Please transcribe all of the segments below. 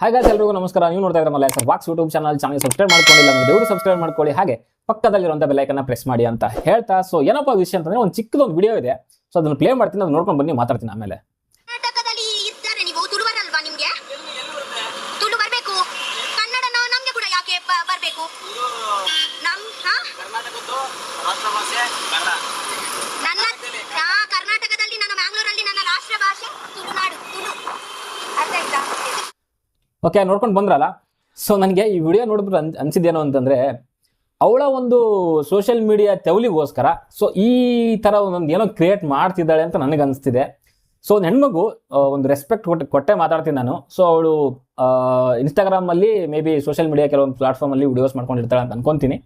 ಹಾಗಾಗಿ ಎಲ್ರಿಗೂ ನಮಸ್ಕಾರ. ನೀವು ನೋಡ್ತಾ ಇದ್ರೆ sir walks YouTube channel subscribe ಮಾಡ್ಕೊಂಡಿಲ್ಲ ಅಂದ್ರೆ ದೇವರು ಸಬ್ಸ್ಕ್ರೈಬ್ ಮಾಡ್ಕೊಳ್ಳಿ, ಹಾಗೆ ಪಕ್ಕದಲ್ಲಿರುವಂಥ ಬೆಲ್ ಐಕನ್ನ ಪ್ರೆಸ್ ಮಾಡಿ ಅಂತ ಹೇಳ್ತಾ, ಸೊ ಏನಪ್ಪ ವಿಷಯ ಅಂತಂದ್ರೆ ಒಂದು ಚಿಕ್ಕದೊಂದು ವಿಡಿಯೋ ಇದೆ. ಸೊ ಅದನ್ನು ಪ್ಲೇ ಮಾಡ್ತೀನಿ, ಅದನ್ನ ನೋಡ್ಕೊಂಡು ಬನ್ನಿ, ಮಾತಾಡ್ತೀನಿ ಆಮೇಲೆ. ಕರ್ನಾಟಕದಲ್ಲಿ ಇದ್ದಾರೆ ನೀವು ತುಳುವರಲ್ವಾ? ನಿಮ್ಗೆ ತುಳು ಬರಬೇಕು, ಕನ್ನಡ ನಮ್ಗೆ ಕೂಡ ಯಾಕೆ ಬರಬೇಕು? ಕರ್ನಾಟಕದಲ್ಲಿ ನನ್ನ ಮ್ಯಾಂಗ್ಳೂರಲ್ಲಿ ನನ್ನ ರಾಷ್ಟ್ರ ಭಾಷೆ ತುಳುನಾಡು, ತುಳು. ಅರ್ಥ ಆಯ್ತಾ? ಓಕೆ, ನೋಡ್ಕೊಂಡು ಬಂದ್ರಲ್ಲ. ಸೊ ನನಗೆ ಈ ವಿಡಿಯೋ ನೋಡಿಬಿಟ್ಟು ಅನ್ಸಿದ್ದೇನು ಅಂತಂದ್ರೆ, ಅವಳ ಒಂದು ಸೋಷಿಯಲ್ ಮೀಡಿಯಾ ತೆವಲಿಗೋಸ್ಕರ ಸೊ ಈ ಥರ ಒಂದೊಂದು ಏನೋ ಕ್ರಿಯೇಟ್ ಮಾಡ್ತಿದ್ದಾಳೆ ಅಂತ ನನಗೆ ಅನಿಸ್ತಿದೆ. ಸೊ ಒಂದು ಹೆಣ್ಮಗು ಒಂದು ರೆಸ್ಪೆಕ್ಟ್ ಕೊಟ್ಟೆ ಮಾತಾಡ್ತೀನಿ ನಾನು. ಸೊ ಅವಳು ಇನ್ಸ್ಟಾಗ್ರಾಮಲ್ಲಿ ಮೇ ಬಿ ಸೋಷಿಯಲ್ ಮೀಡಿಯಾ ಕೆಲವೊಂದು ಪ್ಲಾಟ್ಫಾರ್ಮಲ್ಲಿ ವಿಡಿಯೋಸ್ ಮಾಡ್ಕೊಂಡಿರ್ತಾಳೆ ಅಂತ ಅನ್ಕೊತೀನಿ.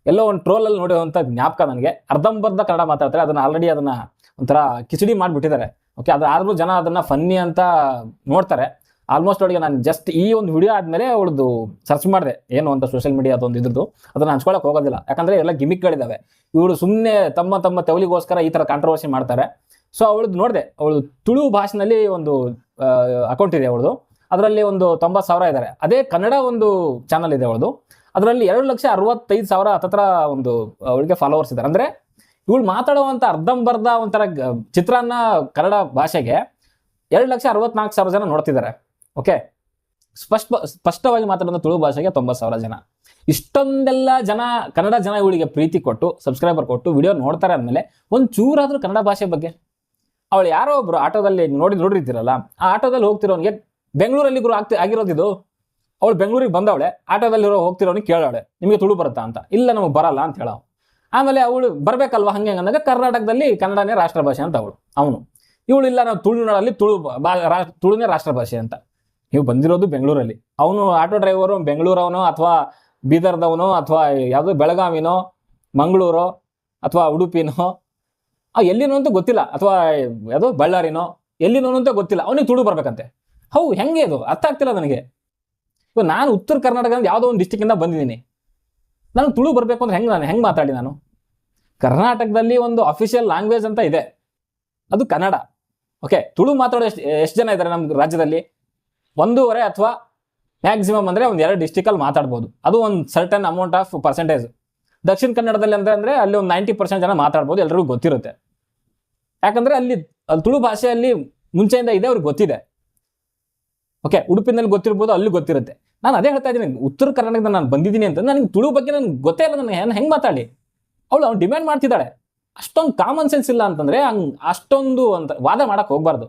ಎಲ್ಲೋ ಒಂದು ಟ್ರೋಲಲ್ಲಿ ನೋಡಿರುವಂಥ ಜ್ಞಾಪಕ ನನಗೆ. ಅರ್ಧಂಬರ್ಧ ಕನ್ನಡ ಮಾತಾಡ್ತಾರೆ, ಅದನ್ನು ಆಲ್ರೆಡಿ ಅದನ್ನು ಒಂಥರ ಕಿಚಡಿ ಮಾಡಿಬಿಟ್ಟಿದ್ದಾರೆ. ಓಕೆ, ಆದರೂ ಜನ ಅದನ್ನು ಫನ್ನಿ ಅಂತ ನೋಡ್ತಾರೆ. ಆಲ್ಮೋಸ್ಟ್ ಅವಳಿಗೆ ನಾನು ಜಸ್ಟ್ ಈ ಒಂದು ವಿಡಿಯೋ ಆದಮೇಲೆ ಅವಳದು ಸರ್ಚ್ ಮಾಡಿದೆ ಏನು ಅಂತ ಸೋಷಿಯಲ್ ಮೀಡಿಯಾ ಅದೊಂದು ಇದ್ರದ್ದು. ಅದನ್ನು ಹಂಚ್ಕೊಳ್ಳೋಕೆ ಹೋಗೋದಿಲ್ಲ, ಯಾಕಂದರೆ ಎಲ್ಲ ಗಿಮಿಕ್ಗಳಿದ್ದಾವೆ. ಇವಳು ಸುಮ್ಮನೆ ತಮ್ಮ ತೆವಲಿಗೋಸ್ಕರ ಈ ಥರ ಕಾಂಟ್ರವರ್ಸಿ ಮಾಡ್ತಾರೆ. ಸೊ ಅವಳದ್ದು ನೋಡಿದೆ, ಅವಳು ತುಳು ಭಾಷೆನಲ್ಲಿ ಒಂದು ಅಕೌಂಟ್ ಇದೆ ಅವಳದು. ಅದರಲ್ಲಿ ಒಂದು 90,000 ಇದ್ದಾರೆ. ಅದೇ ಕನ್ನಡ ಒಂದು ಚಾನಲ್ ಇದೆ ಅವಳದು, ಅದರಲ್ಲಿ 2,65,000 ಹತ್ತಿರ ಒಂದು ಅವಳಿಗೆ ಫಾಲೋವರ್ಸ್ ಇದ್ದಾರೆ. ಅಂದರೆ ಇವಳು ಮಾತಾಡುವಂಥ ಅರ್ಧಂಬರ್ಧ ಒಂಥರ ಚಿತ್ರಾನ್ನ ಕನ್ನಡ ಭಾಷೆಗೆ 2,64,000 ಜನ ನೋಡ್ತಿದ್ದಾರೆ. ಓಕೆ, ಸ್ಪಷ್ಟವಾಗಿ ಮಾತಾಡೋದು ತುಳು ಭಾಷೆಗೆ 90,000 ಜನ. ಇಷ್ಟೊಂದೆಲ್ಲ ಜನ ಕನ್ನಡ ಜನ ಇವಳಿಗೆ ಪ್ರೀತಿ ಕೊಟ್ಟು ಸಬ್ಸ್ಕ್ರೈಬರ್ ಕೊಟ್ಟು ವಿಡಿಯೋ ನೋಡ್ತಾರೆ ಅಂದಮೇಲೆ ಒಂದು ಚೂರಾದರೂ ಕನ್ನಡ ಭಾಷೆ ಬಗ್ಗೆ ಅವಳು ಯಾರೋ ಒಬ್ರು ಆಟೋದಲ್ಲಿ ನೋಡಿರ್ತೀರಲ್ಲ, ಆ ಆಟೋದಲ್ಲಿ ಹೋಗ್ತಿರೋನಿಗೆ ಬೆಂಗಳೂರಲ್ಲಿ ಆಗಿರೋದಿದು. ಅವಳು ಬೆಂಗಳೂರಿಗೆ ಬಂದವಳೆ, ಆಟೋದಲ್ಲಿರೋ ಹೋಗ್ತಿರೋನಿಗೆ ಕೇಳವಳೆ ನಿಮಗೆ ತುಳು ಬರುತ್ತಾ ಅಂತ. ಇಲ್ಲ, ನಮಗೆ ಬರಲ್ಲ ಅಂತ ಹೇಳೋ. ಆಮೇಲೆ ಅವಳು ಬರಬೇಕಲ್ವ ಹಂಗೆ ಅಂದಾಗ ಕರ್ನಾಟಕದಲ್ಲಿ ಕನ್ನಡನೇ ರಾಷ್ಟ್ರ ಭಾಷೆ ಅಂತ ಅವನು. ಇವಳು ಇಲ್ಲ, ನಾವು ತುಳುನಾಡಲ್ಲಿ ತುಳುನೇ ರಾಷ್ಟ್ರ ಭಾಷೆ ಅಂತ. ನೀವು ಬಂದಿರೋದು ಬೆಂಗಳೂರಲ್ಲಿ. ಅವನು ಆಟೋ ಡ್ರೈವರು ಬೆಂಗಳೂರವನೋ ಅಥವಾ ಬೀದರ್ದವನೋ ಅಥವಾ ಯಾವುದೋ ಬೆಳಗಾವಿನೋ ಮಂಗಳೂರೋ ಅಥವಾ ಉಡುಪಿನೋ ಎಲ್ಲಿನೋ ಅಂತ ಗೊತ್ತಿಲ್ಲ, ಅಥವಾ ಯಾವುದೋ ಬಳ್ಳಾರಿನೋ ಎಲ್ಲಿನೋ ಅಂತ ಗೊತ್ತಿಲ್ಲ, ಅವನಿಗೆ ತುಳು ಬರ್ಬೇಕಂತೆ. ಹೆಂಗೆ ಅದು ಅರ್ಥ ಆಗ್ತಿಲ್ಲ ನನಗೆ. ಇವಾಗ ನಾನು ಉತ್ತರ ಕರ್ನಾಟಕದಿಂದ ಯಾವುದೋ ಒಂದು ಡಿಸ್ಟಿಕ್ಕಿಂದ ಬಂದಿದ್ದೀನಿ, ನನಗೆ ತುಳು ಬರಬೇಕು ಅಂದ್ರೆ ಹೆಂಗೆ ಮಾತಾಡಿ ನಾನು? ಕರ್ನಾಟಕದಲ್ಲಿ ಒಂದು ಅಫಿಷಿಯಲ್ ಲ್ಯಾಂಗ್ವೇಜ್ ಅಂತ ಇದೆ, ಅದು ಕನ್ನಡ. ಓಕೆ, ತುಳು ಮಾತಾಡೋ ಎಷ್ಟು ಜನ ಇದ್ದಾರೆ ನಮ್ಮ ರಾಜ್ಯದಲ್ಲಿ? 1.5 ಅಥವಾ ಮ್ಯಾಕ್ಸಿಮಮ್ ಅಂದರೆ ಒಂದು 2 ಡಿಸ್ಟಿಕಲ್ಲಿ ಮಾತಾಡ್ಬೋದು, ಅದು ಒಂದು ಸರ್ಟನ್ ಅಮೌಂಟ್ ಆಫ್ ಪರ್ಸೆಂಟೇಜ್. ದಕ್ಷಿಣ ಕನ್ನಡದಲ್ಲಿ ಅಂದರೆ ಅಲ್ಲಿ ಒಂದು 90% ಜನ ಮಾತಾಡ್ಬೋದು, ಎಲ್ರಿಗೂ ಗೊತ್ತಿರುತ್ತೆ. ಯಾಕಂದರೆ ಅಲ್ಲಿ ತುಳು ಭಾಷೆಯಲ್ಲಿ ಮುಂಚೆಯಿಂದ ಇದೆ, ಅವ್ರಿಗೆ ಗೊತ್ತಿದೆ. ಓಕೆ, ಉಡುಪಿನಲ್ಲಿ ಗೊತ್ತಿರ್ಬೋದು, ಅಲ್ಲಿ ಗೊತ್ತಿರುತ್ತೆ. ನಾನು ಅದೇ ಹೇಳ್ತಾ ಇದ್ದೀನಿ, ಉತ್ತರ ಕರ್ನಾಟಕದ ನಾನು ಬಂದಿದ್ದೀನಿ ಅಂತ ನನಗೆ ತುಳು ಬಗ್ಗೆ ನನಗೆ ಗೊತ್ತೇ ಇಲ್ಲ. ನಾನು ಹೆಂಗೆ ಮಾತಾಡಿ? ಅವಳು ಡಿಮ್ಯಾಂಡ್ ಮಾಡ್ತಿದ್ದಾಳೆ. ಅಷ್ಟೊಂದು ಕಾಮನ್ ಸೆನ್ಸ್ ಇಲ್ಲ ಅಂತಂದರೆ ಅಷ್ಟೊಂದು ಅಂತ ವಾದ ಮಾಡೋಕ್ಕೆ ಹೋಗ್ಬಾರ್ದು.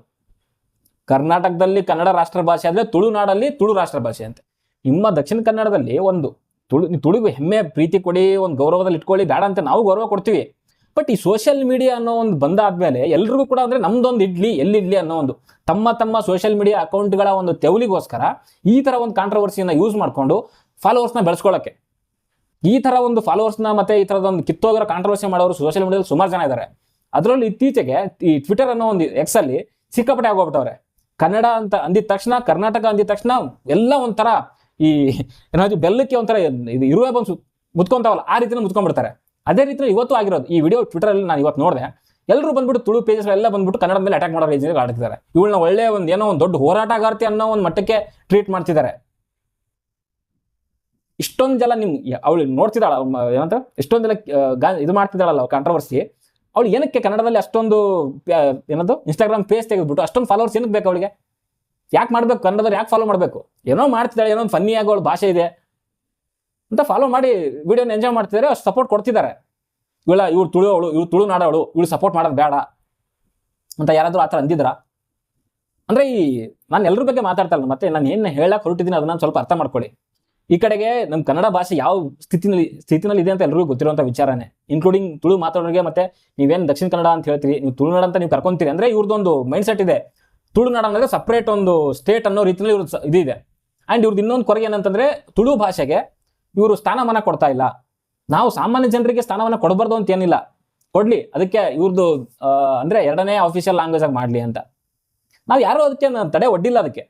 ಕರ್ನಾಟಕದಲ್ಲಿ ಕನ್ನಡ ರಾಷ್ಟ್ರ ಭಾಷೆ ಆದರೆ ತುಳುನಾಡಲ್ಲಿ ತುಳು ರಾಷ್ಟ್ರ ಭಾಷೆ ಅಂತೆ. ನಿಮ್ಮ ದಕ್ಷಿಣ ಕನ್ನಡದಲ್ಲಿ ಒಂದು ತುಳುಗೆ ಹೆಮ್ಮೆ ಪ್ರೀತಿ ಕೊಡಿ, ಒಂದು ಗೌರವದಲ್ಲಿ ಇಟ್ಕೊಳ್ಳಿ, ಬೇಡ ಅಂತ ನಾವು ಗೌರವ ಕೊಡ್ತೀವಿ. ಬಟ್ ಈ ಸೋಷಿಯಲ್ ಮೀಡಿಯಾ ಅನ್ನೋ ಒಂದು ಬಂದಾದ್ಮೇಲೆ ಎಲ್ರಿಗೂ ಕೂಡ ಅಂದರೆ ನಮ್ದೊಂದು ಎಲ್ಲಿಡ್ಲಿ ಅನ್ನೋ ಒಂದು ತಮ್ಮ ಸೋಷಿಯಲ್ ಮೀಡಿಯಾ ಅಕೌಂಟ್ಗಳ ಒಂದು ತೆವಲಿಗೋಸ್ಕರ ಈ ಥರ ಒಂದು ಕಾಂಟ್ರವರ್ಸಿಯನ್ನು ಯೂಸ್ ಮಾಡಿಕೊಂಡು ಫಾಲೋವರ್ಸ್ನ ಬೆಳೆಸ್ಕೊಳ್ಳೋಕ್ಕೆ, ಈ ಥರ ಒಂದು ಫಾಲೋವರ್ಸ್ನ ಮತ್ತು ಈ ಥರದೊಂದು ಕಿತ್ತೋಗಿರೋ ಕಾಂಟ್ರವರ್ಸಿ ಮಾಡೋರು ಸೋಷಿಯಲ್ ಮೀಡಿಯಾದಲ್ಲಿ ಸುಮಾರು ಜನ ಇದ್ದಾರೆ. ಅದರಲ್ಲಿ ಇತ್ತೀಚೆಗೆ ಈ ಟ್ವಿಟರ್ ಅನ್ನೋ ಒಂದು ಎಕ್ಸಲ್ಲಿ ಸಿಕ್ಕಾಪಟ್ಟೆ ಆಗೋಗ್ಬಿಟ್ಟವ್ರೆ. ಕನ್ನಡ ಅಂತ ಅಂದಿದ ತಕ್ಷಣ, ಕರ್ನಾಟಕ ಅಂದಿದ ತಕ್ಷಣ ಎಲ್ಲ ಒಂಥರ ಈ ಏನಾದ್ರು ಬೆಲ್ಲಕ್ಕೆ ಒಂಥರ ಇದು ಇರುವೆ ಬಂದು ಮುತ್ಕೊಂತಾವಲ್ಲ, ಆ ರೀತಿನ ಮುತ್ಕೊಂಡ್ಬಿಡ್ತಾರೆ. ಅದೇ ರೀತಿ ಇವತ್ತು ಆಗಿರೋದು ಈ ವಿಡಿಯೋ ಟ್ವಿಟರಲ್ಲಿ ನಾನು ಇವತ್ತು ನೋಡಿದೆ. ಎಲ್ಲರೂ ಬಂದ್ಬಿಟ್ಟು ತುಳು ಪೇಜಸ್ ಎಲ್ಲ ಬಂದ್ಬಿಟ್ಟು ಕನ್ನಡದ ಮೇಲೆ ಅಟ್ಯಾಕ್ ಮಾಡೋ ರೇಂಜಿಗೆ ಆಡ್ತಿದ್ದಾರೆ. ಇವಳನ್ನ ಒಳ್ಳೆ ಒಂದು ಏನೋ ಒಂದು ದೊಡ್ಡ ಹೋರಾಟಗಾರ್ತಿ ಅನ್ನೋ ಒಂದು ಮಟ್ಟಕ್ಕೆ ಟ್ರೀಟ್ ಮಾಡ್ತಿದ್ದಾರೆ. ಇಷ್ಟೊಂದು ಜನ ಅವಳು ನೋಡ್ತಿದ್ದಾಳ ಏನಂತ ಎಷ್ಟೊಂದೆಲ್ಲ ಇದು ಮಾಡ್ತಿದ್ದಾಳಲ್ಲ ಕಾಂಟ್ರವರ್ಸಿ. ಅವಳು ಏನಕ್ಕೆ ಕನ್ನಡದಲ್ಲಿ ಅಷ್ಟೊಂದು ಏನದು ಇನ್ಸ್ಟಾಗ್ರಾಮ್ ಪೇಜ್ ತೆಗೆದ್ಬಿಟ್ಟು ಅಷ್ಟೊಂದು ಫಾಲೋವರ್ಸ್ ಏನಕ್ಕೆ ಬೇಕು ಅವಳಿಗೆ? ಯಾಕೆ ಮಾಡಬೇಕು? ಕನ್ನಡದಲ್ಲಿ ಯಾಕೆ ಫಾಲೋ ಮಾಡಬೇಕು? ಏನೋ ಮಾಡ್ತಿದ್ದಾಳೆ, ಏನೋ ಒಂದು ಫನ್ನಿ ಆಗೋ ಅವಳು ಭಾಷೆ ಇದೆ ಅಂತ ಫಾಲೋ ಮಾಡಿ ವಿಡಿಯೋನ ಎಂಜಾಯ್ ಮಾಡ್ತಿದ್ದಾರೆ, ಅಷ್ಟು ಸಪೋರ್ಟ್ ಕೊಡ್ತಿದ್ದಾರೆ. ಇವ್ರು ತುಳುನಾಡವಳು, ಇವಳು ಸಪೋರ್ಟ್ ಮಾಡೋದು ಬೇಡ ಅಂತ ಯಾರಾದರೂ ಆ ಥರ ಅಂದಿದ್ರ? ಅಂದರೆ ನಾನು ಎಲ್ಲರ ಬಗ್ಗೆ ಮಾತಾಡ್ತಾ ಇಲ್ಲ, ಮತ್ತೆ ನಾನು ಏನು ಹೇಳಕ್ಕೆ ಹೊರಟಿದ್ದೀನಿ ಅದನ್ನ ಸ್ವಲ್ಪ ಅರ್ಥ ಮಾಡ್ಕೊಳ್ಳಿ. ಈ ಕಡೆಗೆ ನಮ್ಮ ಕನ್ನಡ ಭಾಷೆ ಯಾವ ಸ್ಥಿತಿನಲ್ಲಿ ಇದೆ ಅಂತ ಎಲ್ಲರಿಗೂ ಗೊತ್ತಿರುವಂಥ ವಿಚಾರನೇ, ಇನ್ಕ್ಲೂಡಿಂಗ್ ತುಳು ಮಾತಾಡೋರಿಗೆ. ಮತ್ತೆ ನೀವೇನು ದಕ್ಷಿಣ ಕನ್ನಡ ಅಂತ ಹೇಳ್ತೀರಿ, ನೀವು ತುಳುನಾಡ ಅಂತ ನೀವು ಕರ್ಕೊಂತೀರಿ ಅಂದರೆ ಇವ್ರದ್ದೊಂದು ಮೈಂಡ್ ಸೆಟ್ ಇದೆ. ತುಳುನಾಡ ಅಂದರೆ ಸಪ್ರೇಟ್ ಒಂದು ಸ್ಟೇಟ್ ಅನ್ನೋ ರೀತಿಯಲ್ಲಿ ಇವ್ರದ್ದು ಇದಿದೆ. ಆ್ಯಂಡ್ ಇವ್ರದ್ದು ಇನ್ನೊಂದು ಕೊರಗೆ ಏನಂತಂದರೆ ತುಳು ಭಾಷೆಗೆ ಇವರು ಸ್ಥಾನಮಾನ ಕೊಡ್ತಾ ಇಲ್ಲ. ನಾವು ಸಾಮಾನ್ಯ ಜನರಿಗೆ ಸ್ಥಾನಮಾನ ಕೊಡಬಾರ್ದು ಅಂತ ಏನಿಲ್ಲ, ಕೊಡಲಿ, ಅದಕ್ಕೆ ಇವ್ರದ್ದು ಅಂದರೆ 2ನೇ ಅಫಿಷಿಯಲ್ ಲ್ಯಾಂಗ್ವೇಜ್ ಆಗಿ ಮಾಡಲಿ ಅಂತ ನಾವು ಯಾರೂ ಅದಕ್ಕೆ ತಡೆ ಒಡ್ಡಿಲ್ಲ ಅದಕ್ಕೆ.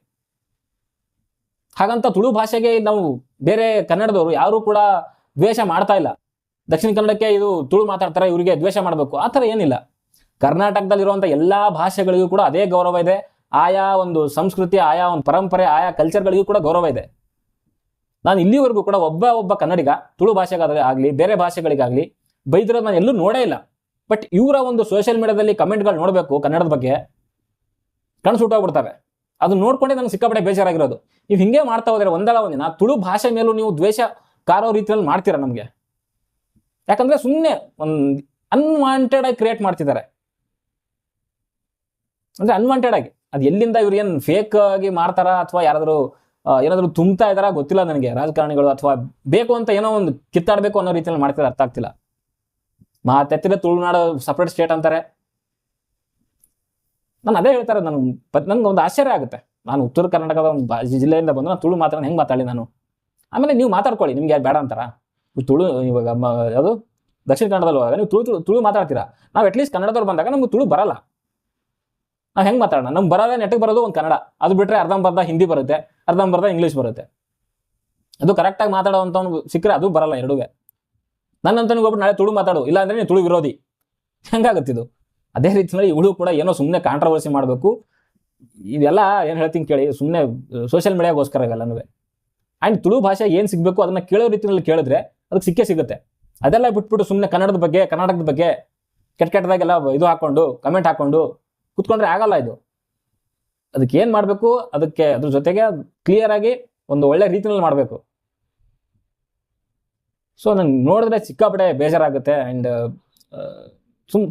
ಹಾಗಂತ ತುಳು ಭಾಷೆಗೆ ನಾವು ಬೇರೆ ಕನ್ನಡದವರು ಯಾರೂ ಕೂಡ ದ್ವೇಷ ಮಾಡ್ತಾ ಇಲ್ಲ. ದಕ್ಷಿಣ ಕನ್ನಡಕ್ಕೆ ಇದು ತುಳು ಮಾತಾಡ್ತಾರೆ, ಇವರಿಗೆ ದ್ವೇಷ ಮಾಡಬೇಕು ಆ ಥರ ಏನಿಲ್ಲ. ಕರ್ನಾಟಕದಲ್ಲಿರುವಂಥ ಎಲ್ಲ ಭಾಷೆಗಳಿಗೂ ಕೂಡ ಅದೇ ಗೌರವ ಇದೆ, ಆಯಾ ಒಂದು ಸಂಸ್ಕೃತಿ, ಆಯಾ ಒಂದು ಪರಂಪರೆ, ಆಯಾ ಕಲ್ಚರ್ಗಳಿಗೂ ಕೂಡ ಗೌರವ ಇದೆ. ನಾನು ಇಲ್ಲಿವರೆಗೂ ಕೂಡ ಒಬ್ಬ ಕನ್ನಡಿಗ ತುಳು ಭಾಷೆಗಾದ್ರೆ ಆಗಲಿ ಬೇರೆ ಭಾಷೆಗಳಿಗಾಗಲಿ ಬೈದಿರೋದು ನಾನು ಎಲ್ಲೂ ನೋಡೇ ಇಲ್ಲ. ಬಟ್ ಇವರ ಒಂದು ಸೋಷಿಯಲ್ ಮೀಡಿಯಾದಲ್ಲಿ ಕಮೆಂಟ್ಗಳು ನೋಡಬೇಕು ಕನ್ನಡದ ಬಗ್ಗೆ, ಕಣ್ಣು ಸುಟ್ಟೋಗ್ಬಿಡ್ತವೆ. ಅದು ನೋಡ್ಕೊಂಡೆ ನನಗೆ ಸಿಕ್ಕಾಪಟ್ಟೆ ಬೇಜಾರಾಗಿರೋದು. ನೀವು ಹಿಂಗೆ ಮಾಡ್ತಾ ಹೋದ್ರೆ ಒಂದಲ್ಲ ಒಂದಿನ ತುಳು ಭಾಷೆ ಮೇಲೂ ನೀವು ದ್ವೇಷ ಕಾರೋ ರೀತಿಯಲ್ಲಿ ಮಾಡ್ತೀರಾ ನಮಗೆ. ಯಾಕಂದ್ರೆ ಸುಮ್ಮನೆ ಒಂದು ಅನ್ವಾಂಟೆಡ್ ಆಗಿ ಕ್ರಿಯೇಟ್ ಮಾಡ್ತಿದ್ದಾರೆ. ಅಂದ್ರೆ ಅನ್ವಾಂಟೆಡ್ ಆಗಿ ಅದು ಎಲ್ಲಿಂದ ಇವ್ರು ಏನು ಫೇಕ್ ಆಗಿ ಮಾಡ್ತಾರ ಅಥವಾ ಯಾರಾದರೂ ಏನಾದರೂ ತುಂಬ್ತಾ ಇದಾರ ಗೊತ್ತಿಲ್ಲ ನನಗೆ, ರಾಜಕಾರಣಿಗಳು, ಅಥವಾ ಬೇಕು ಅಂತ ಏನೋ ಒಂದು ಕಿತ್ತಾಡಬೇಕು ಅನ್ನೋ ರೀತಿಯಲ್ಲಿ ಮಾಡ್ತಿದ್ದಾರೆ, ಅರ್ಥ ಆಗ್ತಿಲ್ಲ. ಮಾತೆತ್ತಿರ ತುಳುನಾಡು ಸಪ್ರೇಟ್ ಸ್ಟೇಟ್ ಅಂತಾರೆ. ನಾನು ಅದೇ ಹೇಳ್ತಾರೆ, ನನ್ಗೆ ಒಂದು ಆಶ್ಚರ್ಯ ಆಗುತ್ತೆ. ನಾನು ಉತ್ತರ ಕರ್ನಾಟಕದ ಒಂದು ಜಿಲ್ಲೆಯಿಂದ ಬಂದು ನಾನು ತುಳು ಮಾತಾಡೋಣ ಹೆಂಗೆ ಮಾತಾಡಿ ನಾನು. ಆಮೇಲೆ ನೀವು ಮಾತಾಡ್ಕೊಳ್ಳಿ, ನಿಮ್ಗೆ ಯಾರು ಬೇಡ ಅಂತಾರ. ತುಳು ಇವಾಗ ಅದು ದಕ್ಷಿಣ ಕನ್ನಡದಲ್ಲಿ ಹೋದಾಗ ನೀವು ತುಳು ಮಾತಾಡ್ತೀರಾ. ನಾವು ಅಟ್ಲೀಸ್ಟ್ ಕನ್ನಡದವ್ರು ಬಂದಾಗ ನಮ್ಗೆ ತುಳು ಬರಲ್ಲ, ನಾವು ಹೆಂಗೆ ಮಾತಾಡೋಣ? ನಮ್ಗೆ ಬರೋದೇ ನೆಟ್ಟಿಗೆ ಬರೋದು ಒಂದು ಕನ್ನಡ, ಅದು ಬಿಟ್ಟರೆ ಅರ್ಧಂಬರ್ಧ ಹಿಂದಿ ಬರುತ್ತೆ, ಅರ್ಧಂಬರ್ಧ ಇಂಗ್ಲೀಷ್ ಬರುತ್ತೆ. ಅದು ಕರೆಕ್ಟಾಗಿ ಮಾತಾಡೋವಂಥವ್ನು ಸಿಕ್ಕರೆ ಅದು ಬರಲ್ಲ ಎರಡೂ. ನನ್ನಂತನಿಗೆ ಒಬ್ಬರು ನಾಳೆ ತುಳು ಮಾತಾಡು, ಇಲ್ಲ ಅಂದರೆ ನೀವು ತುಳು ವಿರೋಧಿ, ಹೆಂಗಾಗುತ್ತಿದ್ದು? ಅದೇ ರೀತಿಯಲ್ಲಿ ಇವಳು ಕೂಡ ಏನೋ ಸುಮ್ಮನೆ ಕಾಂಟ್ರವರ್ಸಿ ಮಾಡಬೇಕು. ಇದೆಲ್ಲ ಏನು ಹೇಳ್ತೀನಿ ಕೇಳಿ, ಸುಮ್ಮನೆ ಸೋಷಿಯಲ್ ಮೀಡಿಯಾಗೋಸ್ಕರ ಇವೆಲ್ಲನೂ. ಆ್ಯಂಡ್ ತುಳು ಭಾಷೆ ಏನು ಸಿಗಬೇಕು ಅದನ್ನು ಕೇಳೋ ರೀತಿಯಲ್ಲಿ ಕೇಳಿದ್ರೆ ಅದಕ್ಕೆ ಸಿಕ್ಕೇ ಸಿಗುತ್ತೆ. ಅದೆಲ್ಲ ಬಿಟ್ಬಿಟ್ಟು ಸುಮ್ಮನೆ ಕನ್ನಡದ ಬಗ್ಗೆ, ಕರ್ನಾಟಕದ ಬಗ್ಗೆ ಕೆಟ್ಟದಾಗೆಲ್ಲ ಇದು ಹಾಕ್ಕೊಂಡು ಕಮೆಂಟ್ ಹಾಕ್ಕೊಂಡು ಕೂತ್ಕೊಂಡ್ರೆ ಆಗಲ್ಲ ಇದು. ಅದಕ್ಕೆ ಏನು ಮಾಡಬೇಕು, ಅದಕ್ಕೆ ಅದ್ರ ಜೊತೆಗೆ ಕ್ಲಿಯರ್ ಆಗಿ ಒಂದು ಒಳ್ಳೆ ರೀತಿಯಲ್ಲಿ ಮಾಡಬೇಕು. ಸೊ ನಂಗೆ ನೋಡಿದ್ರೆ ಸಿಕ್ಕಾಪಟ್ಟೆ ಬೇಜಾರಾಗುತ್ತೆ. ಆ್ಯಂಡ್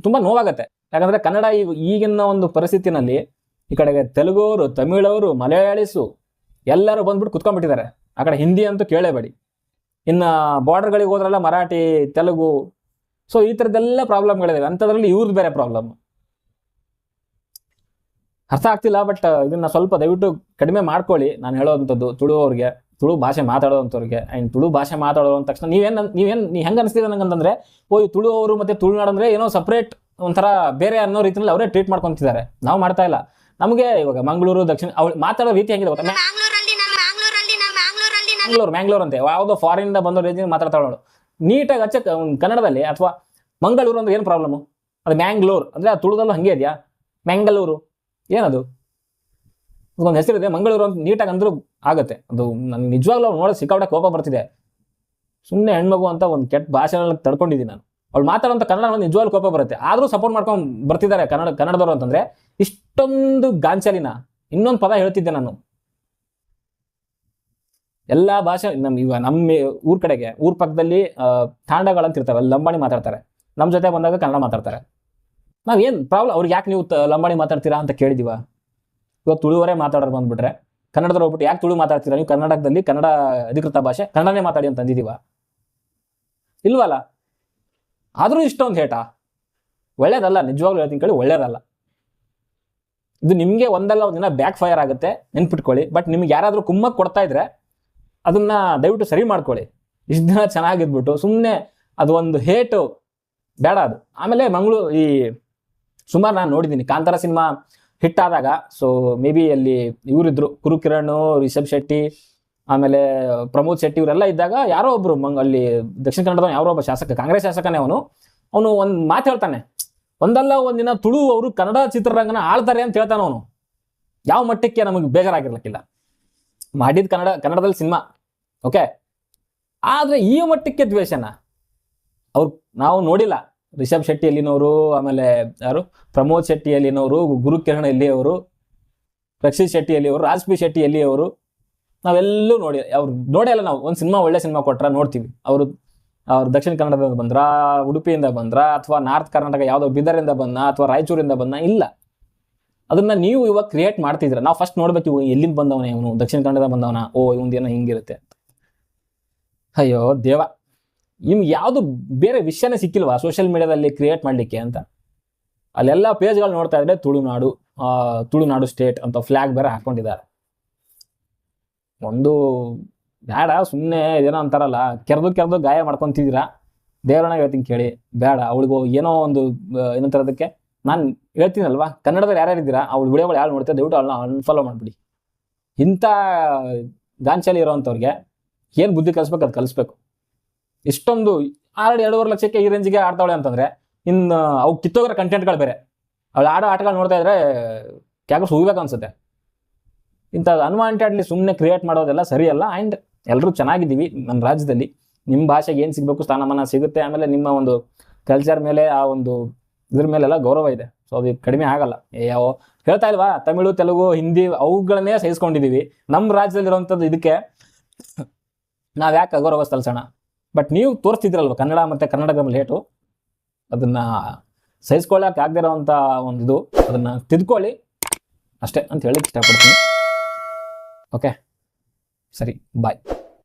ತುಂಬ ನೋವಾಗುತ್ತೆ. ಯಾಕಂದರೆ ಕನ್ನಡ ಈಗಿನ ಒಂದು ಪರಿಸ್ಥಿತಿನಲ್ಲಿ ಈ ಕಡೆಗೆ ತೆಲುಗವರು, ತಮಿಳವರು, ಮಲಯಾಳಿಸು ಎಲ್ಲರೂ ಬಂದ್ಬಿಟ್ಟು ಕುತ್ಕೊಂಡ್ಬಿಟ್ಟಿದ್ದಾರೆ. ಆ ಕಡೆ ಹಿಂದಿ ಅಂತೂ ಕೇಳೇಬೇಡಿ. ಇನ್ನು ಬಾರ್ಡರ್ಗಳಿಗೆ ಹೋದ್ರಲ್ಲ ಮರಾಠಿ, ತೆಲುಗು, ಸೊ ಈ ಥರದ್ದೆಲ್ಲ ಪ್ರಾಬ್ಲಮ್ಗಳಿವೆ. ಅಂಥದ್ರಲ್ಲಿ ಇವ್ರದ್ದು ಬೇರೆ ಪ್ರಾಬ್ಲಮ್ ಅರ್ಥ ಆಗ್ತಿಲ್ಲ. ಬಟ್ ಇದನ್ನು ಸ್ವಲ್ಪ ದಯವಿಟ್ಟು ಕಡಿಮೆ ಮಾಡ್ಕೊಳ್ಳಿ. ನಾನು ಹೇಳೋವಂಥದ್ದು ತುಳುವವ್ರಿಗೆ, ತುಳು ಭಾಷೆ ಮಾತಾಡೋವಂಥವ್ರಿಗೆ. ಆ್ಯಂಡ್ ತುಳು ಭಾಷೆ ಮಾತಾಡೋ ಅಂದ ತಕ್ಷಣ ನೀ ಹೆಂಗೆ ಅನಿಸ್ತಿದೆ ನನಗಂತಂದರೆ, ಈ ತುಳು ಅವರು ಮತ್ತು ತುಳುನಾಡು ಅಂದರೆ ಏನೋ ಸಪ್ರೇಟ್ ಒಂಥರ ಬೇರೆ ಅನ್ನೋ ರೀತಿಯಲ್ಲಿ ಅವರೇ ಟ್ರೀಟ್ ಮಾಡ್ಕೊತಿದ್ದಾರೆ. ನಾವು ಮಾಡ್ತಾ ಇಲ್ಲ. ನಮಗೆ ಇವಾಗ ಮಂಗಳೂರು, ದಕ್ಷಿಣ ಅವ್ರು ಮಾತಾಡೋ ರೀತಿ ಹೆಂಗಿದೆ ಗೊತ್ತಾ? ಮ್ಯಾಂಗ್ಳೂರ್ ಅಂತೆ ಯಾವುದೋ ಫಾರಿನಿಂದ ಬಂದೋ ರೀತಿ ಮಾತಾಡ್ತಾಳೋಳು ನೀಟಾಗಿ ಅಚ್ಚ ಕನ್ನಡದಲ್ಲಿ. ಅಥವಾ ಮಂಗಳೂರು ಅಂದ್ರೆ ಏನು ಪ್ರಾಬ್ಲಮ್ಮು? ಅದು ಮ್ಯಾಂಗ್ಳೂರ್ ಅಂದರೆ ಆ ತುಳುದಲ್ಲೂ ಹಾಗೆ ಇದೆಯಾ? ಮ್ಯಾಂಗಲೂರು ಏನದು? ಒಂದು ಹೆಸರಿದೆ ಮಂಗಳೂರು ಅಂತ ನೀಟಾಗಿ ಅಂದ್ರೂ ಆಗುತ್ತೆ. ಅದು ನನಗೆ ನಿಜವಾಗ್ಲೂ ಅವ್ರು ನೋಡೋದು ಸಿಕ್ಕಾಪಟ್ಟೆ ಕೋಪ ಬರ್ತಿದೆ. ಸುಮ್ಮನೆ ಹೆಣ್ಮಗು ಅಂತ ಒಂದು ಕೆಟ್ಟ ಭಾಷೆನಲ್ಲಿ ತಡ್ಕೊಂಡಿದ್ದೀನಿ ನಾನು. ಅವ್ಳು ಮಾತಾಡೋಂಥ ಕನ್ನಡ ನಿಜವಾಗ್ಲೂ ಕೋಪ ಬರುತ್ತೆ. ಆದರೂ ಸಪೋರ್ಟ್ ಮಾಡ್ಕೊಂಡು ಬರ್ತಿದ್ದಾರೆ ಕನ್ನಡದವರು ಅಂತಂದರೆ ಇಷ್ಟೊಂದು ಗಾಂಚಲಿನ. ಇನ್ನೊಂದು ಪದ ಹೇಳ್ತಿದ್ದೆ ನಾನು, ಎಲ್ಲ ಭಾಷೆ ನಮ್ಮ ಊರ್ ಕಡೆಗೆ, ಊರ್ ಪಕ್ಕದಲ್ಲಿ ತಾಂಡಗಳಂತ ಇರ್ತಾವೆ, ಅಲ್ಲಿ ಲಂಬಾಣಿ ಮಾತಾಡ್ತಾರೆ. ನಮ್ಮ ಜೊತೆ ಬಂದಾಗ ಕನ್ನಡ ಮಾತಾಡ್ತಾರೆ. ನಾವೇನು ಪ್ರಾಬ್ಲಮ್? ಅವ್ರಿಗೆ ಯಾಕೆ ನೀವು ಲಂಬಾಣಿ ಮಾತಾಡ್ತೀರಾ ಅಂತ ಕೇಳಿದೀವ? ಇವಾಗ ತುಳುವರೇ ಮಾತಾಡೋರು ಬಂದ್ಬಿಟ್ರೆ ಕನ್ನಡದಲ್ಲಿ ಹೋಗ್ಬಿಟ್ಟು ಯಾಕೆ ತುಳು ಮಾತಾಡ್ತೀರಾ ನೀವು? ಕರ್ನಾಟಕದಲ್ಲಿ ಕನ್ನಡ ಅಧಿಕೃತ ಭಾಷೆ, ಕನ್ನಡನೇ ಮಾತಾಡಿ ಅಂತ ಅಂದಿದೀವ? ಇಲ್ವಲ್ಲ. ಆದರೂ ಇಷ್ಟೊಂದು ಹೇಟ ಒಳ್ಳೇದಲ್ಲ. ನಿಜವಾಗ್ಲೂ ಹೇಳ್ತೀನಿ ಕೇಳಿ, ಒಳ್ಳೇದಲ್ಲ ಇದು. ನಿಮಗೆ ಒಂದಲ್ಲ ಒಂದಿನ ಬ್ಯಾಕ್ ಫೈರ್ ಆಗುತ್ತೆ, ನೆನ್ಪಿಟ್ಕೊಳ್ಳಿ. ಬಟ್ ನಿಮ್ಗೆ ಯಾರಾದರೂ ಕುಮ್ಮಕ್ಕೆ ಕೊಡ್ತಾ ಇದ್ರೆ ಅದನ್ನ ದಯವಿಟ್ಟು ಸರಿ ಮಾಡ್ಕೊಳ್ಳಿ. ಇಷ್ಟು ದಿನ ಚೆನ್ನಾಗಿದ್ಬಿಟ್ಟು ಸುಮ್ಮನೆ ಅದು ಒಂದು ಹೇಟು ಬೇಡ ಅದು. ಆಮೇಲೆ ಈ ಸುಮಾರು ನಾನು ನೋಡಿದ್ದೀನಿ ಕಾಂತಾರ ಸಿನಿಮಾ ಹಿಟ್ ಆದಾಗ. ಸೊ ಮೇ ಬಿ ಅಲ್ಲಿ ಇವರಿದ್ರು, ಕುರುಕಿರಣ್, ರಿಷಬ್ ಶೆಟ್ಟಿ, ಆಮೇಲೆ ಪ್ರಮೋದ್ ಶೆಟ್ಟಿ, ಇವರೆಲ್ಲ ಇದ್ದಾಗ ಯಾರೋ ಒಬ್ರು ಅಲ್ಲಿ ದಕ್ಷಿಣ ಕನ್ನಡದ ಯಾರೋ ಒಬ್ಬ ಶಾಸಕ, ಕಾಂಗ್ರೆಸ್ ಶಾಸಕನೇ ಅವನು ಒಂದು ಮಾತು ಹೇಳ್ತಾನೆ, ಒಂದಲ್ಲ ಒಂದಿನ ತುಳು ಅವರು ಕನ್ನಡ ಚಿತ್ರರಂಗನ ಆಳ್ತಾರೆ ಅಂತ ಹೇಳ್ತಾನೆ ಅವನು. ಯಾವ ಮಟ್ಟಕ್ಕೆ ನಮಗೆ ಬೇಜಾರಾಗಿರ್ಲಿಕ್ಕಿಲ್ಲ. ಮಾಡಿದ ಕನ್ನಡದಲ್ಲಿ ಸಿನಿಮಾ ಓಕೆ, ಆದರೆ ಈ ಮಟ್ಟಕ್ಕೆ ದ್ವೇಷನ ನಾವು ನೋಡಿಲ್ಲ. ರಿಷಬ್ ಶೆಟ್ಟಿ ಎಲ್ಲಿನವರು, ಆಮೇಲೆ ಯಾರು ಪ್ರಮೋದ್ ಶೆಟ್ಟಿ ಎಲ್ಲಿನವರು, ಗುರುಕಿರಣ್ ಎಲ್ಲಿಯವರು, ರಕ್ಷಿತ್ ಶೆಟ್ಟಿ ಎಲ್ಲಿಯವರು, ರಾಜ್ಪಿ ಶೆಟ್ಟಿ ಎಲ್ಲಿಯವರು, ನಾವೆಲ್ಲೂ ಅವ್ರು ನೋಡೇ ಇಲ್ಲ. ನಾವು ಒಂದು ಸಿನಿಮಾ, ಒಳ್ಳೆ ಸಿನಿಮಾ ಕೊಟ್ರ ನೋಡ್ತೀವಿ. ಅವ್ರು ದಕ್ಷಿಣ ಕನ್ನಡದಿಂದ ಬಂದ್ರ, ಉಡುಪಿಯಿಂದ ಬಂದ್ರ, ಅಥವಾ ನಾರ್ತ್ ಕರ್ನಾಟಕ ಯಾವುದೋ ಬೀದರಿಂದ ಬಂದ, ಅಥವಾ ರಾಯಚೂರಿಂದ ಬಂದ, ಇಲ್ಲ. ಅದನ್ನ ನೀವು ಇವಾಗ ಕ್ರಿಯೇಟ್ ಮಾಡ್ತಿದ್ರ. ನಾವು ಫಸ್ಟ್ ನೋಡ್ಬೇಕು, ಇವು ಎಲ್ಲಿಂದ ಬಂದವನ, ಇವನು ದಕ್ಷಿಣ ಕನ್ನಡದ ಬಂದವನ, ಇವಂದೇನೋ ಹಿಂಗಿರುತ್ತೆ. ಅಯ್ಯೋ ದೇವ, ನಿಮ್ಗೆ ಯಾವುದು ಬೇರೆ ವಿಷಯನೇ ಸಿಕ್ಕಿಲ್ವಾ ಸೋಷಿಯಲ್ ಮೀಡಿಯಾದಲ್ಲಿ ಕ್ರಿಯೇಟ್ ಮಾಡಲಿಕ್ಕೆ ಅಂತ? ಅಲ್ಲೆಲ್ಲ ಪೇಜ್ಗಳು ನೋಡ್ತಾ ಇದ್ರೆ ತುಳುನಾಡು ಸ್ಟೇಟ್ ಅಂತ ಫ್ಲಾಗ್ ಬೇರೆ ಹಾಕೊಂಡಿದ್ದಾರೆ. ಒಂದು ಬೇಡ, ಸುಮ್ಮನೆ ಏನೋ ಅಂತಾರಲ್ಲ, ಕೆರೆದು ಗಾಯ ಮಾಡ್ಕೊತಿದ್ದೀರಾ. ದೇವರನ್ನ ಹೇಳ್ತೀನಿ ಕೇಳಿ, ಬೇಡ. ಅವಳಿಗೂ ಏನೋ ಒಂದು ಏನಂತಾರದಕ್ಕೆ ನಾನು ಹೇಳ್ತೀನಲ್ವಾ, ಕನ್ನಡದಲ್ಲಿ ಯಾರ್ಯಾರಿದ್ದೀರಾ ಅವ್ಳು ವಿಡಿಯೋಗಳು ಯಾರು ನೋಡ್ತಾರೆ ದಯವಿಟ್ಟು ಅವಳನ್ನ ಅನ್ಫಾಲೋ ಮಾಡಿಬಿಡಿ. ಇಂಥ ಗಾಂಚಲಿ ಇರೋವಂಥವ್ರಿಗೆ ಏನು ಬುದ್ಧಿ ಕಲಿಸ್ಬೇಕು ಅದು ಕಲಿಸ್ಬೇಕು. ಇಷ್ಟೊಂದು 2.5 ಲಕ್ಷಕ್ಕೆ ಈ ರೇಂಜಿಗೆ ಆಡ್ತಾವಳೆ ಅಂತಂದರೆ ಇನ್ನು ಅವು ಕಿತ್ತೋಗಿರೋ ಕಂಟೆಂಟ್ಗಳು ಬೇರೆ. ಅವಳು ಆಡೋ ಆಟಗಳು ನೋಡ್ತಾ ಇದ್ರೆ ಕ್ಯಾಗಸ್ ಹೋಗ್ಬೇಕು ಅನ್ಸುತ್ತೆ. ಇಂಥ ಅನ್ವಾಂಟೆಡ್ಲಿ ಸುಮ್ಮನೆ ಕ್ರಿಯೇಟ್ ಮಾಡೋದೆಲ್ಲ ಸರಿಯಲ್ಲ. ಆ್ಯಂಡ್ ಎಲ್ಲರೂ ಚೆನ್ನಾಗಿದ್ದೀವಿ ನಮ್ಮ ರಾಜ್ಯದಲ್ಲಿ. ನಿಮ್ಮ ಭಾಷೆಗೆ ಏನು ಸಿಗಬೇಕು ಸ್ಥಾನಮಾನ ಸಿಗುತ್ತೆ. ಆಮೇಲೆ ನಿಮ್ಮ ಒಂದು ಕಲ್ಚರ್ ಮೇಲೆ ಆ ಒಂದು ಇದ್ರ ಮೇಲೆಲ್ಲ ಗೌರವ ಇದೆ. ಸೊ ಅದು ಕಡಿಮೆ ಆಗಲ್ಲ. ಯಾವ ಹೇಳ್ತಾ ಇಲ್ವಾ, ತಮಿಳು, ತೆಲುಗು, ಹಿಂದಿ ಅವುಗಳನ್ನೇ ಸಹಿಸ್ಕೊಂಡಿದ್ದೀವಿ. ನಮ್ಮ ರಾಜ್ಯದಲ್ಲಿರುವಂಥದ್ದು ಇದಕ್ಕೆ ನಾವು ಯಾಕೆ ಅಗೌರವ ಸಲ್ಲಿಸೋಣ? ಬಟ್ ನೀವು ತೋರಿಸ್ತಿದ್ರಲ್ವ ಕನ್ನಡ ಮತ್ತು ಕನ್ನಡದ ಲೇಟು, ಅದನ್ನು ಸಹಿಸ್ಕೊಳ್ಳೋಕೆ ಆಗದೆ ಇರೋವಂಥ ಒಂದು ಇದು, ಅದನ್ನು ತಿದ್ಕೊಳ್ಳಿ ಅಷ್ಟೇ ಅಂತ ಹೇಳಕ್ಕೆ ಇಷ್ಟಪಡ್ತೀನಿ. ಓಕೆ, ಸರಿ, ಬಾಯ್.